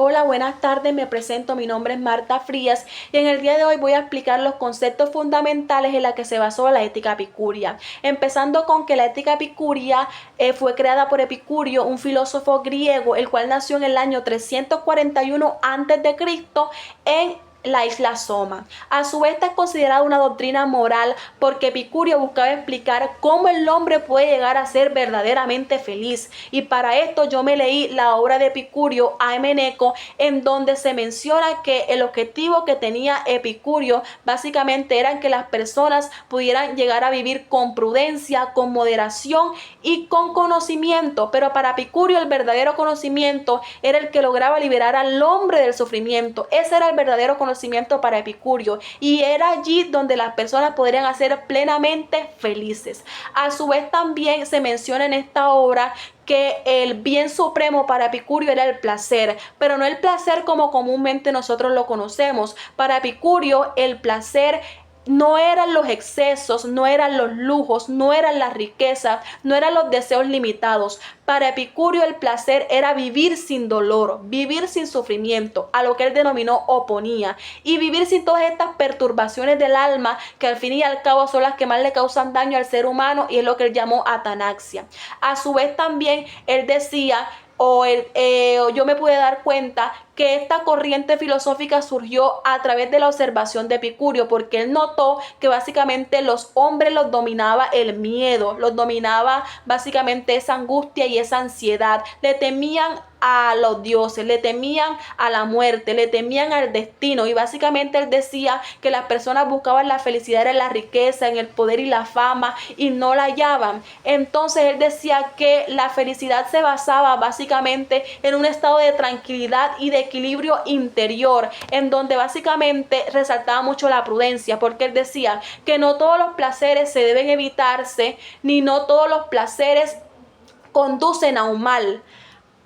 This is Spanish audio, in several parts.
Hola, buenas tardes, me presento, mi nombre es Marta Frías y en el día de hoy voy a explicar los conceptos fundamentales en los que se basó la ética epicurea. Empezando con que la ética epicurea fue creada por Epicurio, un filósofo griego, el cual nació en el año 341 a.C. en la isla Soma. A su vez, esta es considerada una doctrina moral porque Epicurio buscaba explicar cómo el hombre puede llegar a ser verdaderamente feliz. Y para esto yo me leí la obra de Epicurio, Aemeneco, en donde se menciona que el objetivo que tenía Epicurio básicamente era que las personas pudieran llegar a vivir con prudencia, con moderación y con conocimiento. Pero para Epicurio el verdadero conocimiento era el que lograba liberar al hombre del sufrimiento. Ese era el verdadero conocimiento para Epicurio y era allí donde las personas podrían ser plenamente felices. A su vez también se menciona en esta obra que el bien supremo para Epicurio era el placer, pero no el placer como comúnmente nosotros lo conocemos. Para Epicurio el placer no eran los excesos, no eran los lujos, no eran las riquezas, no eran los deseos limitados. Para Epicurio el placer era vivir sin dolor, vivir sin sufrimiento, a lo que él denominó oponía, y vivir sin todas estas perturbaciones del alma que al fin y al cabo son las que más le causan daño al ser humano, y es lo que él llamó atanaxia. A su vez también él decía yo me pude dar cuenta que esta corriente filosófica surgió a través de la observación de Epicurio, porque él notó que básicamente los hombres los dominaba el miedo, los dominaba básicamente esa angustia y esa ansiedad, le temían a los dioses, le temían a la muerte, le temían al destino, y básicamente él decía que las personas buscaban la felicidad en la riqueza, en el poder y la fama, y no la hallaban. Entonces él decía que la felicidad se basaba básicamente en un estado de tranquilidad y de equilibrio interior, en donde básicamente resaltaba mucho la prudencia, porque él decía que no todos los placeres se deben evitarse, ni no todos los placeres conducen a un mal.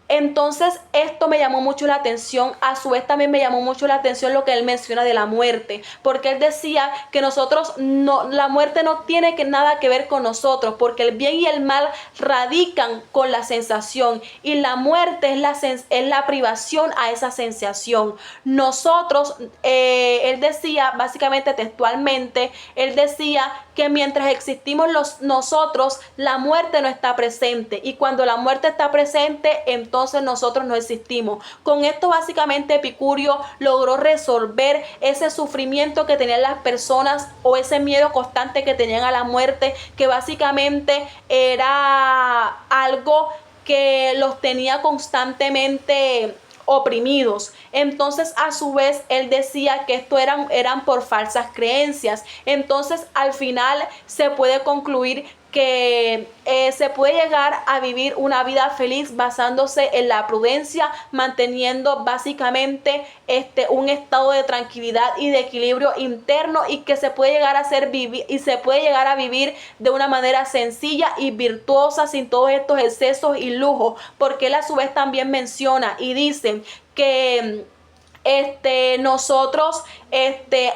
Entonces esto me llamó mucho la atención. A su vez también me llamó mucho la atención lo que él menciona de la muerte, porque él decía que nosotros no, la muerte no tiene nada que ver con nosotros, porque el bien y el mal radican con la sensación, y la muerte es la privación a esa sensación. Nosotros, él decía básicamente textualmente, él decía que mientras existimos nosotros, la muerte no está presente, y cuando la muerte está presente, entonces nosotros no existimos. Con esto básicamente Epicurio logró resolver ese sufrimiento que tenían las personas, o ese miedo constante que tenían a la muerte, que básicamente era algo que los tenía constantemente oprimidos. Entonces a su vez él decía que esto eran por falsas creencias. Entonces al final se puede concluir que se puede llegar a vivir una vida feliz basándose en la prudencia, manteniendo básicamente un estado de tranquilidad y de equilibrio interno, y que se puede llegar a vivir de una manera sencilla y virtuosa, sin todos estos excesos y lujos, porque él a su vez también menciona y dice que nosotros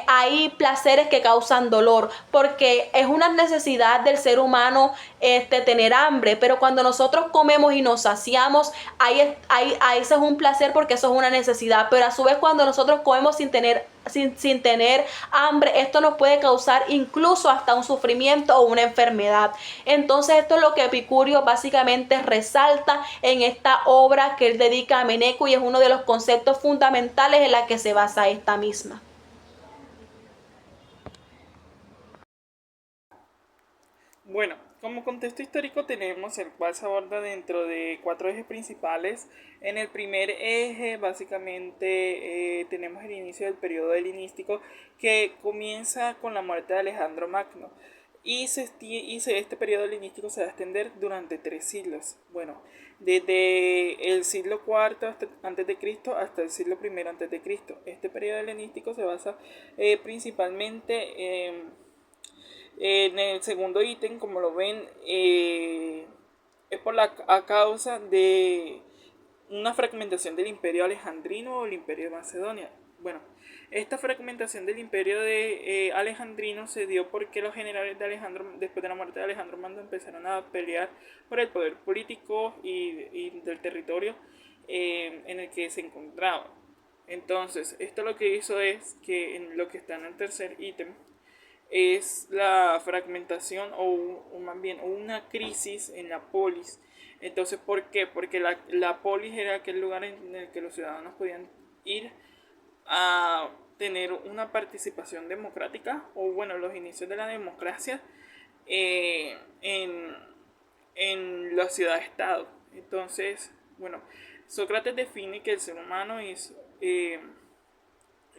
hay placeres que causan dolor, porque es una necesidad del ser humano tener hambre, pero cuando nosotros comemos y nos saciamos, ahí ese es un placer, porque eso es una necesidad. Pero a su vez, cuando nosotros comemos sin tener hambre, esto nos puede causar incluso hasta un sufrimiento o una enfermedad. Entonces esto es lo que Epicurio básicamente resalta en esta obra que él dedica a Meneco, y es uno de los conceptos fundamentales en la que se basa esta misma. Bueno, como contexto histórico tenemos el cual se aborda dentro de cuatro ejes principales. En el primer eje básicamente tenemos el inicio del periodo helenístico, que comienza con la muerte de Alejandro Magno, este periodo helenístico se va a extender durante 3 siglos. Bueno, desde el siglo cuarto antes de Cristo hasta el siglo primero antes de Cristo. Este periodo helenístico se basa principalmente en el segundo ítem, como lo ven, es a causa de una fragmentación del imperio alejandrino o el imperio de Macedonia. Bueno, esta fragmentación del imperio de alejandrino se dio porque los generales de Alejandro, después de la muerte de Alejandro Magno, empezaron a pelear por el poder político y del territorio en el que se encontraba. Entonces, esto lo que hizo es que en lo que está en el tercer ítem es la fragmentación o más bien una crisis en la polis. Entonces, ¿por qué? Porque la polis era aquel lugar en el que los ciudadanos podían ir a tener una participación democrática, o bueno, los inicios de la democracia eh, en, en la ciudad-estado. Entonces, bueno, Sócrates define que el ser humano es el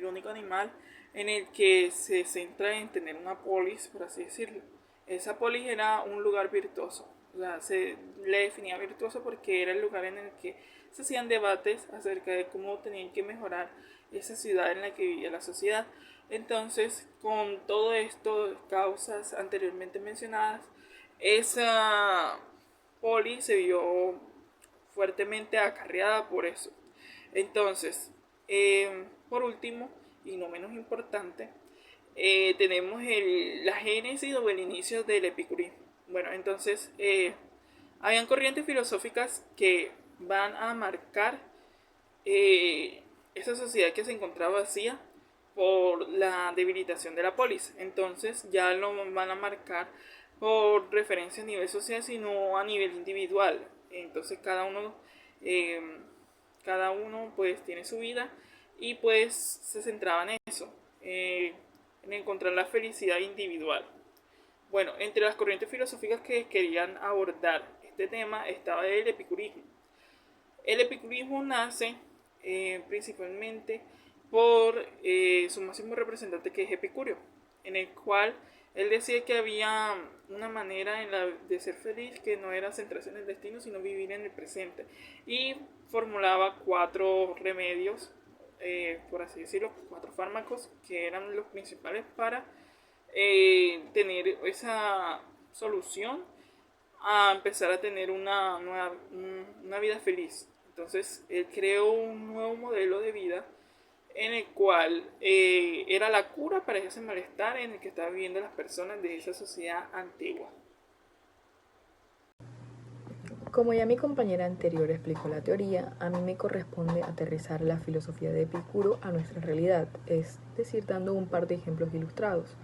único animal en el que se centra en tener una polis, por así decirlo. Esa polis era un lugar virtuoso. O sea, se le definía virtuoso porque era el lugar en el que se hacían debates acerca de cómo tenían que mejorar esa ciudad en la que vivía la sociedad. Entonces, con todo esto, causas anteriormente mencionadas, esa poli se vio fuertemente acarreada por eso. Entonces, por último, y no menos importante, tenemos la génesis o el inicio del epicurismo. Bueno, entonces, habían corrientes filosóficas que van a marcar esa sociedad que se encontraba vacía por la debilitación de la polis. Entonces ya lo van a marcar por referencia a nivel social, sino a nivel individual. Entonces eh, cada uno pues tiene su vida y pues se centraba en eso, en encontrar la felicidad individual. Bueno, entre las corrientes filosóficas que querían abordar este tema estaba el epicurismo. El epicurismo nace principalmente por su máximo representante, que es Epicurio, en el cual él decía que había una manera de ser feliz que no era centrarse en el destino, sino vivir en el presente. Y formulaba 4 remedios, por así decirlo, 4 fármacos que eran los principales para tener esa solución a empezar a tener una vida feliz. Entonces él creó un nuevo modelo de vida en el cual era la cura para ese malestar en el que estaban viviendo las personas de esa sociedad antigua. Como ya mi compañera anterior explicó la teoría, a mí me corresponde aterrizar la filosofía de Epicuro a nuestra realidad, es decir, dando un par de ejemplos ilustrados.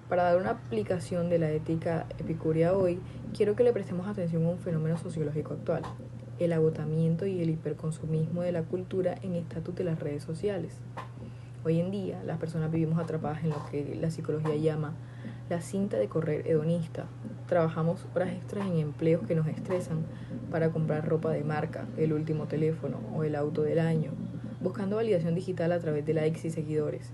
Para dar una aplicación de la ética epicúrea hoy, quiero que le prestemos atención a un fenómeno sociológico actual, el agotamiento y el hiperconsumismo de la cultura en estatus de las redes sociales. Hoy en día, las personas vivimos atrapadas en lo que la psicología llama la cinta de correr hedonista. Trabajamos horas extras en empleos que nos estresan para comprar ropa de marca, el último teléfono o el auto del año, buscando validación digital a través de likes y seguidores.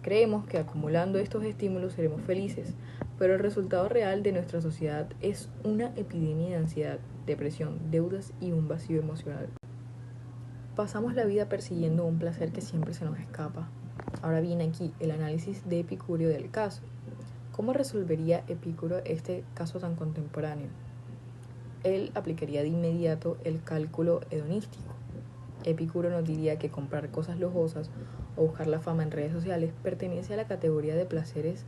Creemos que acumulando estos estímulos seremos felices, pero el resultado real de nuestra sociedad es una epidemia de ansiedad, depresión, deudas y un vacío emocional. Pasamos la vida persiguiendo un placer que siempre se nos escapa. Ahora viene aquí el análisis de Epicurio del caso. ¿Cómo resolvería Epicuro este caso tan contemporáneo? Él aplicaría de inmediato el cálculo hedonístico. Epicuro nos diría que comprar cosas lujosas o buscar la fama en redes sociales pertenece a la categoría de placeres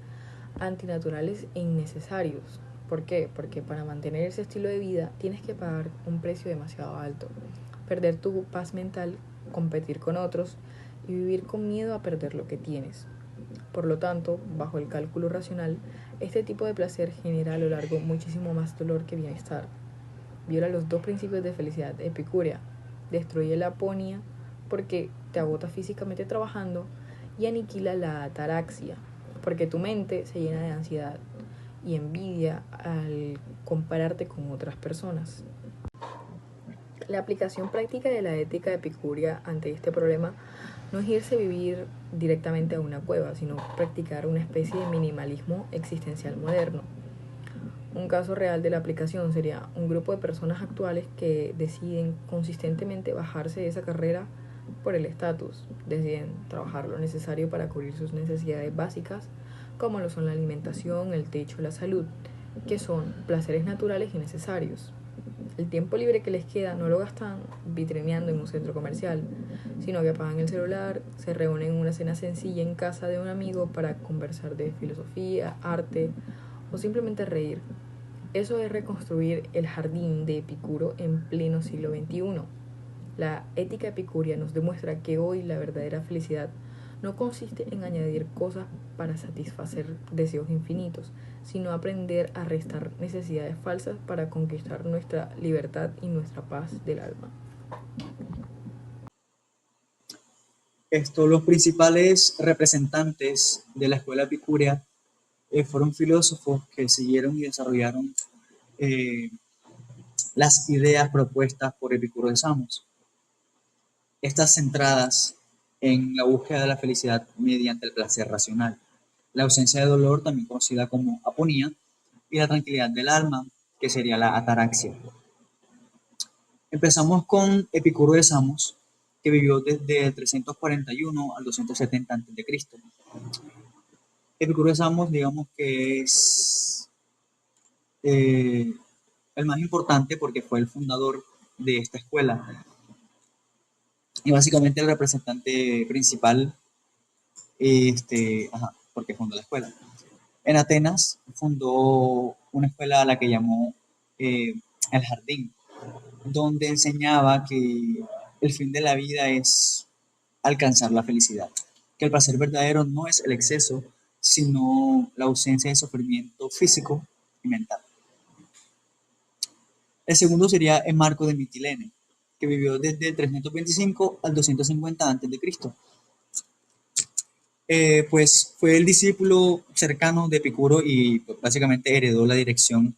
antinaturales e innecesarios. ¿Por qué? Porque para mantener ese estilo de vida tienes que pagar un precio demasiado alto, perder tu paz mental, competir con otros y vivir con miedo a perder lo que tienes. Por lo tanto, bajo el cálculo racional, este tipo de placer genera a lo largo muchísimo más dolor que bienestar. Viola los 2 principios de felicidad epicúrea. Destruye la aponía porque te agota físicamente trabajando y aniquila la ataraxia porque tu mente se llena de ansiedad y envidia al compararte con otras personas. La aplicación práctica de la ética epicúrea ante este problema no es irse a vivir directamente a una cueva, sino practicar una especie de minimalismo existencial moderno. Un caso real de la aplicación sería un grupo de personas actuales que deciden consistentemente bajarse de esa carrera por el estatus, deciden trabajar lo necesario para cubrir sus necesidades básicas, como lo son la alimentación, el techo, la salud, que son placeres naturales y necesarios. El tiempo libre que les queda no lo gastan vitrineando en un centro comercial, sino que apagan el celular, se reúnen en una cena sencilla en casa de un amigo para conversar de filosofía, arte o simplemente reír. Eso es reconstruir el jardín de Epicuro en pleno siglo XXI. La ética epicúrea nos demuestra que hoy la verdadera felicidad no consiste en añadir cosas para satisfacer deseos infinitos, sino aprender a restar necesidades falsas para conquistar nuestra libertad y nuestra paz del alma. Los principales representantes de la escuela epicúrea fueron filósofos que siguieron y desarrollaron eh, las ideas propuestas por Epicuro de Samos. Estas centradas en la búsqueda de la felicidad mediante el placer racional, la ausencia de dolor, también conocida como aponía, y la tranquilidad del alma, que sería la ataraxia. Empezamos con Epicuro de Samos, que vivió desde el 341 al 270 a.C. Epicuro de Samos, digamos que es el más importante porque fue el fundador de esta escuela y básicamente el representante principal, porque fundó la escuela. En Atenas fundó una escuela a la que llamó El Jardín, donde enseñaba que el fin de la vida es alcanzar la felicidad, que el placer verdadero no es el exceso, sino la ausencia de sufrimiento físico y mental. El segundo sería Marco de Mitilene, que vivió desde el 325 al 250 a.C. Pues fue el discípulo cercano de Epicuro y pues, básicamente heredó la dirección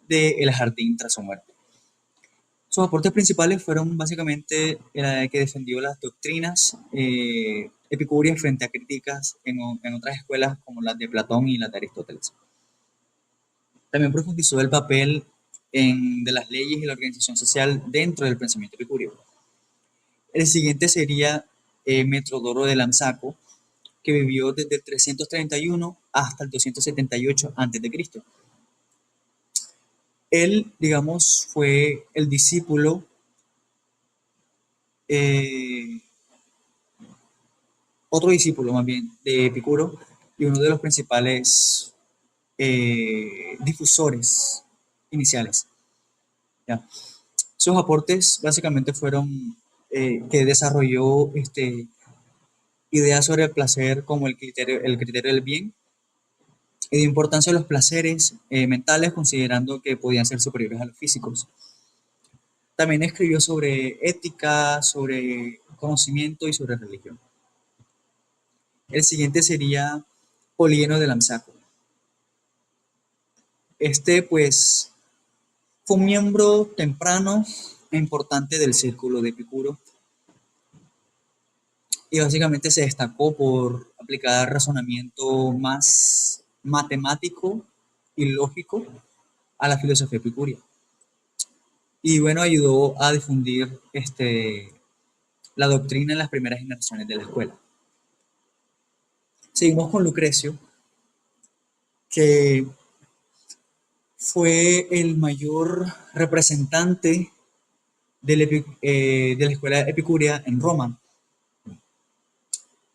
del jardín tras su muerte. Sus aportes principales fueron básicamente que defendió las doctrinas epicúreas frente a críticas en otras escuelas como las de Platón y las de Aristóteles. También profundizó el papel de las leyes y la organización social dentro del pensamiento epicúreo. El siguiente sería Metrodoro de Lamsaco, que vivió desde el 331 hasta el 278 a.C. Él, digamos, fue el discípulo otro discípulo más bien de Epicuro y uno de los principales difusores iniciales. ¿Ya? Sus aportes básicamente fueron que desarrolló ideas sobre el placer como el criterio del bien y de importancia de los placeres mentales, considerando que podían ser superiores a los físicos. También escribió sobre ética, sobre conocimiento y sobre religión. El siguiente sería Polieno de Lamsaco. Pues, fue un miembro temprano e importante del círculo de Epicuro y básicamente se destacó por aplicar razonamiento más matemático y lógico a la filosofía epicúrea. Y bueno, ayudó a difundir la doctrina en las primeras generaciones de la escuela. Seguimos con Lucrecio, que fue el mayor representante de la escuela epicúrea en Roma.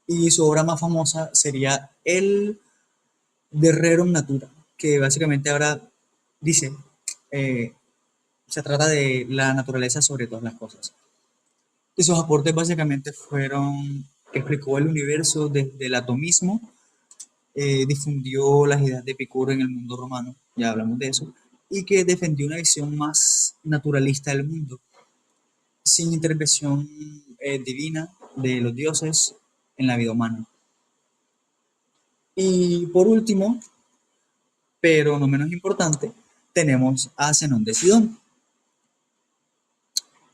Y su obra más famosa sería el De Rerum Natura, que básicamente ahora dice, se trata de la naturaleza sobre todas las cosas. Y sus aportes básicamente fueron que explicó el universo desde el atomismo, difundió las ideas de Epicuro en el mundo romano, ya hablamos de eso, y que defendió una visión más naturalista del mundo, sin intervención divina de los dioses en la vida humana. Y por último, pero no menos importante, tenemos a Zenón de Sidón.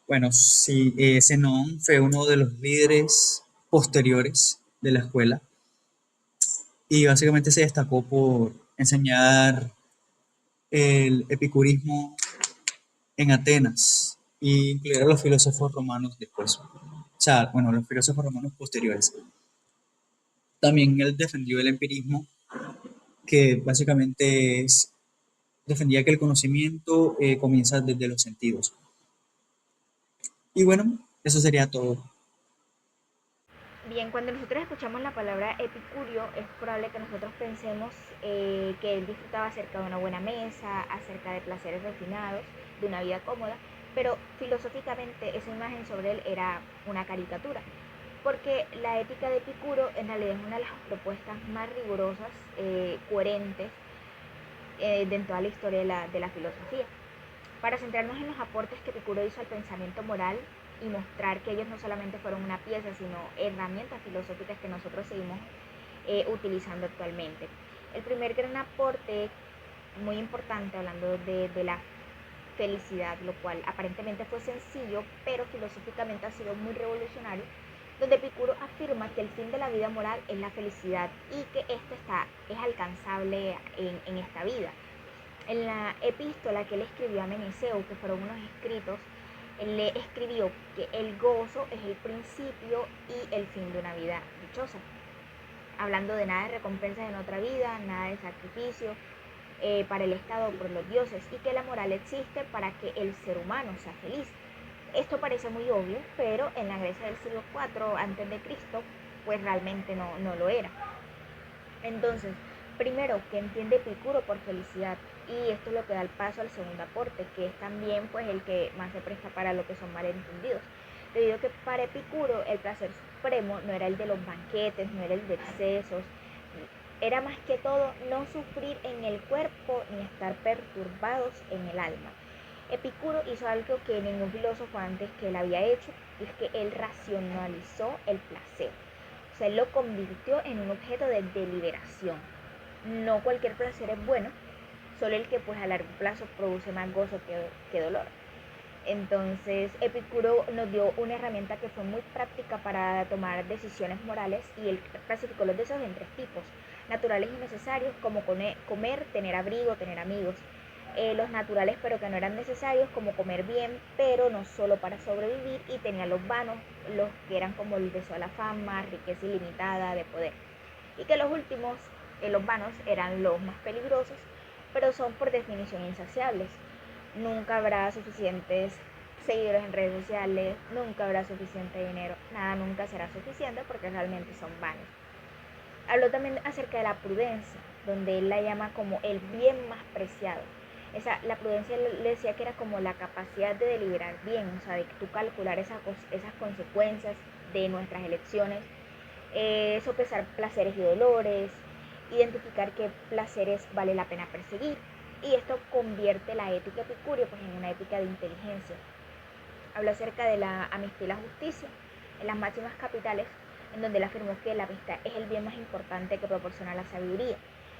Bueno, sí, Zenón fue uno de los líderes posteriores de la escuela y básicamente se destacó por enseñar el epicurismo en Atenas e incluir a los filósofos romanos después. O sea, bueno, los filósofos romanos posteriores. También él defendió el empirismo, que básicamente defendía que el conocimiento comienza desde los sentidos. Y bueno, eso sería todo. Bien, cuando nosotros escuchamos la palabra epicurio, es probable que nosotros pensemos que él disfrutaba acerca de una buena mesa, acerca de placeres refinados, de una vida cómoda, pero filosóficamente esa imagen sobre él era una caricatura, porque la ética de Epicuro en realidad es una de las propuestas más rigurosas, coherentes, de toda la historia de la filosofía. Para centrarnos en los aportes que Epicuro hizo al pensamiento moral y mostrar que ellos no solamente fueron una pieza, sino herramientas filosóficas que nosotros seguimos utilizando actualmente. El primer gran aporte muy importante, hablando de la felicidad, lo cual aparentemente fue sencillo, pero filosóficamente ha sido muy revolucionario, donde Epicuro afirma que el fin de la vida moral es la felicidad y que es alcanzable en esta vida. En la epístola que él escribió a Meneceo, que fueron unos escritos, él le escribió que el gozo es el principio y el fin de una vida dichosa, hablando de nada de recompensas en otra vida, nada de sacrificio para el Estado o por los dioses, y que la moral existe para que el ser humano sea feliz. Esto parece muy obvio, pero en la Grecia del siglo IV a.C., pues realmente no lo era. Entonces, primero, ¿qué entiende Epicuro por felicidad? Y esto es lo que da el paso al segundo aporte, que es también pues el que más se presta para lo que son malentendidos. Debido a que para Epicuro el placer supremo no era el de los banquetes, no era el de excesos, era más que todo no sufrir en el cuerpo ni estar perturbados en el alma. Epicuro hizo algo que ningún filósofo antes que él había hecho, y es que él racionalizó el placer. O sea, él lo convirtió en un objeto de deliberación. No cualquier placer es bueno, solo el que pues a largo plazo produce más gozo que dolor. Entonces Epicuro nos dio una herramienta que fue muy práctica para tomar decisiones morales, y él clasificó los deseos en tres tipos: naturales y necesarios, como comer, tener abrigo, tener amigos; los naturales pero que no eran necesarios, como comer bien, pero no solo para sobrevivir; y tenía los vanos, los que eran como el deseo de la fama, riqueza ilimitada, de poder; y que los últimos, los vanos, eran los más peligrosos, pero son por definición insaciables. Nunca habrá suficientes seguidores en redes sociales, nunca habrá suficiente dinero, nada nunca será suficiente porque realmente son vanos. Habló también acerca de la prudencia, donde él la llama como el bien más preciado. La prudencia le decía que era como la capacidad de deliberar bien, o sea, de tú calcular esas consecuencias de nuestras elecciones, sopesar placeres y dolores, identificar qué placeres vale la pena perseguir. Y esto convierte la ética epicúrea pues, en una ética de inteligencia. Habla acerca de la amistad y la justicia en las máximas capitales, en donde él afirmó que la amistad es el bien más importante que proporciona la sabiduría,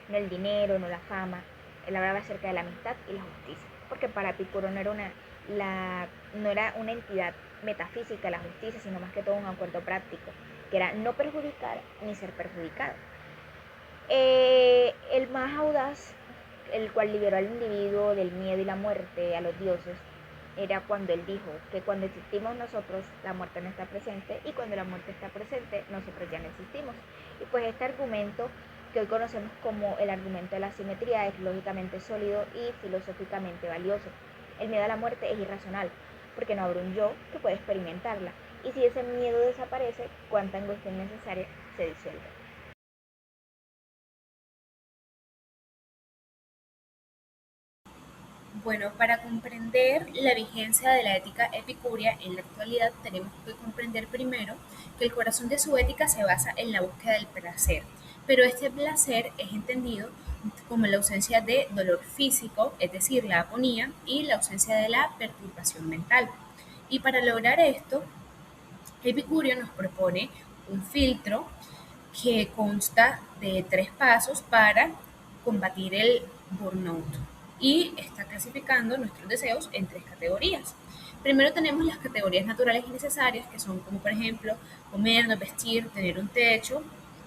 no el dinero, no la fama. Él hablaba acerca de la amistad y la justicia, porque para Epicuro no era una entidad metafísica la justicia, sino más que todo un acuerdo práctico, que era no perjudicar ni ser perjudicado. El más audaz, el cual liberó al individuo del miedo y la muerte a los dioses, era cuando él dijo que cuando existimos nosotros, la muerte no está presente, y cuando la muerte está presente, nosotros ya no existimos. Y pues este argumento, que hoy conocemos como el argumento de la simetría, es lógicamente sólido y filosóficamente valioso. El miedo a la muerte es irracional, porque no habrá un yo que pueda experimentarla, y si ese miedo desaparece, cuánta angustia innecesaria se disuelve. Bueno, para comprender la vigencia de la ética epicúrea en la actualidad, tenemos que comprender primero que el corazón de su ética se basa en la búsqueda del placer, pero este placer es entendido como la ausencia de dolor físico, es decir, la aponía, y la ausencia de la perturbación mental. Y para lograr esto, Epicurio nos propone un filtro que consta de 3 pasos para combatir el burnout, y está clasificando nuestros deseos en 3 categorías. Primero tenemos las categorías naturales y necesarias, que son como por ejemplo comernos, vestir, tener un techo,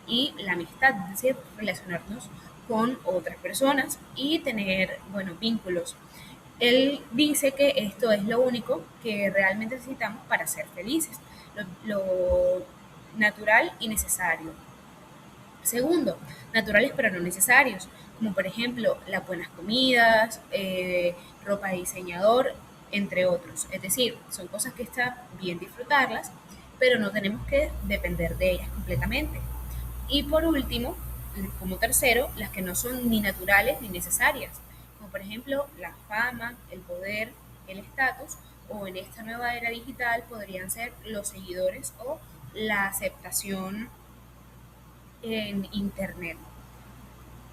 y la amistad, es decir, relacionarnos con otras personas y tener buenos vínculos. Él dice que esto es lo único que realmente necesitamos para ser felices, lo natural y necesario. Segundo, naturales pero no necesarios, como por ejemplo las buenas comidas, ropa de diseñador, entre otros. Es decir, son cosas que está bien disfrutarlas, pero no tenemos que depender de ellas completamente. Y por último, como tercero, las que no son ni naturales ni necesarias, como por ejemplo la fama, el poder, el estatus, o en esta nueva era digital podrían ser los seguidores o la aceptación en Internet.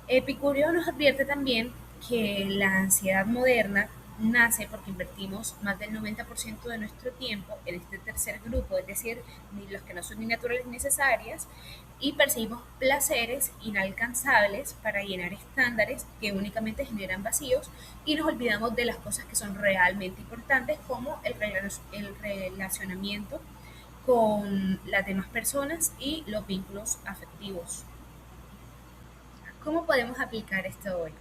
Epicurio nos advierte también que la ansiedad moderna nace porque invertimos más del 90% de nuestro tiempo en este tercer grupo, es decir, ni los que no son ni naturales ni necesarias, y perseguimos placeres inalcanzables para llenar estándares que únicamente generan vacíos y nos olvidamos de las cosas que son realmente importantes como el relacionamiento con las demás personas y los vínculos afectivos. ¿Cómo podemos aplicar esto hoy?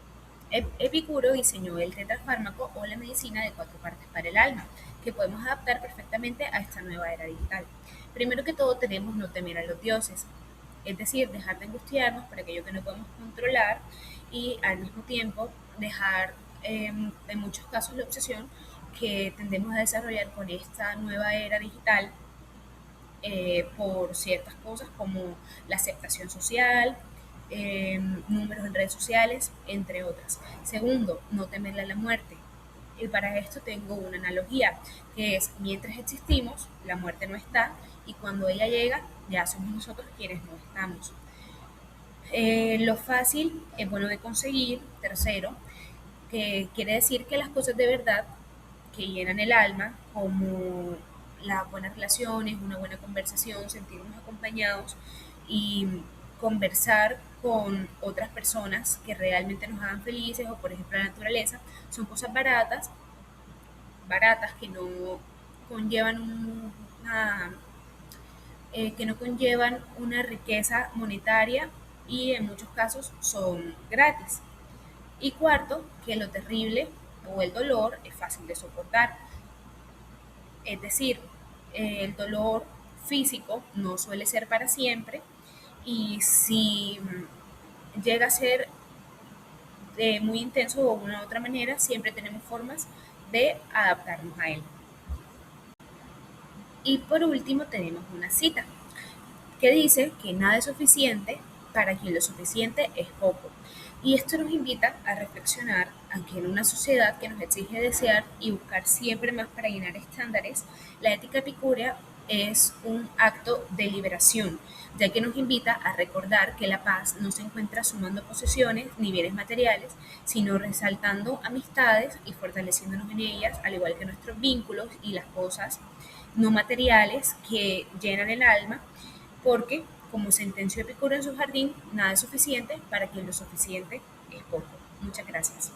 Epicuro diseñó el tetrafármaco o la medicina de 4 partes para el alma, que podemos adaptar perfectamente a esta nueva era digital. Primero que todo tenemos no temer a los dioses, es decir, dejar de angustiarnos por aquello que no podemos controlar y al mismo tiempo dejar en muchos casos la obsesión que tendemos a desarrollar con esta nueva era digital por ciertas cosas como la aceptación social, números en redes sociales, entre otras. Segundo, no temerle a la muerte. Y para esto tengo una analogía, que es mientras existimos, la muerte no está, y cuando ella llega, ya somos nosotros quienes no estamos. Lo fácil es bueno de conseguir. Tercero, que quiere decir que las cosas de verdad que llenan el alma, como las buenas relaciones, una buena conversación, sentirnos acompañados y conversar con otras personas que realmente nos hagan felices o por ejemplo la naturaleza, son cosas baratas que no conllevan que no conllevan una riqueza monetaria y en muchos casos son gratis. Y cuarto, que lo terrible o el dolor es fácil de soportar. Es decir, el dolor físico no suele ser para siempre y si llega a ser de muy intenso o de una u otra manera, siempre tenemos formas de adaptarnos a él. Y por último tenemos una cita que dice que nada es suficiente para quien lo suficiente es poco. Y esto nos invita a reflexionar a que en una sociedad que nos exige desear y buscar siempre más para llenar estándares, la ética epicúrea es un acto de liberación, ya que nos invita a recordar que la paz no se encuentra sumando posesiones ni bienes materiales, sino resaltando amistades y fortaleciéndonos en ellas, al igual que nuestros vínculos y las cosas no materiales que llenan el alma, porque, como sentenció Epicuro en su jardín, nada es suficiente para quien lo suficiente es poco. Muchas gracias.